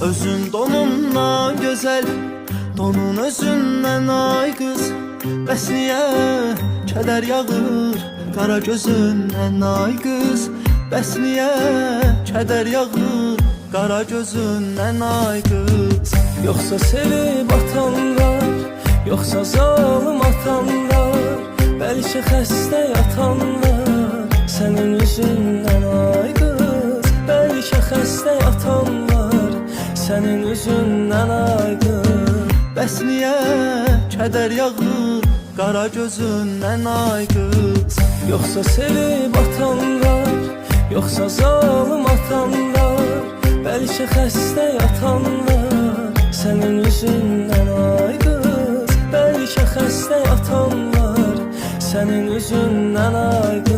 Özün donundan gözəl, donun özündən ay qız. Bəs niyə kədər yağır qara gözündən ay qız? Bəs niyə kədər yağır qara gözündən ay qız? Yoxsa sevib atanlar, yoxsa zalım atanlar, bəlkə xəstə yatanlar, sənin üzündən ay qız. Bəlkə xəstə yatanlar, sənin üzündən ay qız. Bəs niyə kədər yağır qara gözündən ay qız? Yoxsa sevib atanlar, yoxsa zalım atanlar, bəlkə xəstə yatanlar, sənin üzündən ay qız. Bəlkə xəstə yatanlar, sənin üzündən ay qız.